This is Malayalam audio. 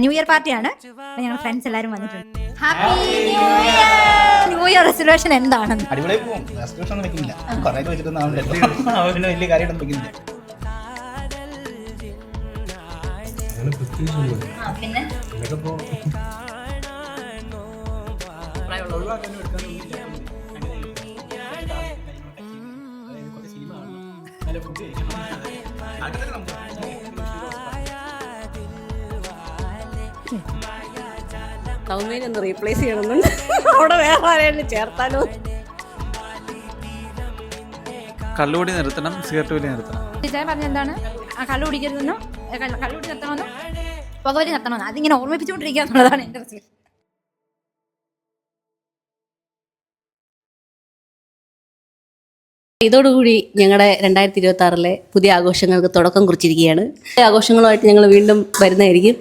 ന്യൂ ഇയർ പാർട്ടിയാണ്. ഞങ്ങൾ ഫ്രണ്ട്സ് എല്ലാവരും വന്നിട്ടുണ്ട്. Happy new year. New year resolution എന്താണെന്ന് അടിപൊളിയായി പോകും. റെസൊല്യൂഷൻ ഒന്നും വെക്കുന്നില്ല. കുറേ വെച്ചിട്ടൊന്നും അവന് വലിയ കാര്യമായിട്ടൊന്നും വെക്കുന്നില്ല. പിന്നെ സൗമ്യനെ ഒന്ന് റീപ്ലേസ് ചെയ്യണമെന്നുണ്ട്. അവിടെ വേറെ ആരെയും ചേർത്താലോ. കള്ളുകൂടി നിർത്തണം, സിഗരറ്റ് വലി നിർത്തണം. ടീച്ചർ പറഞ്ഞെന്താണ്? കള്ളു കുടിക്കരുതെന്നും കള്ളുകൂടി നിർത്തണമെന്നും പുകവലി നിർത്തണമെന്നും അതിങ്ങനെ ഓർമ്മിപ്പിച്ചുകൊണ്ടിരിക്കുക എന്നുള്ളതാണ് എൻ്റെ റെസൊല്യൂഷൻ. ഇതോടുകൂടി ഞങ്ങളുടെ 2026 പുതിയ ആഘോഷങ്ങൾക്ക് തുടക്കം കുറിച്ചിരിക്കുകയാണ്. ആഘോഷങ്ങളുമായിട്ട് ഞങ്ങൾ വീണ്ടും വരുന്നതായിരിക്കും.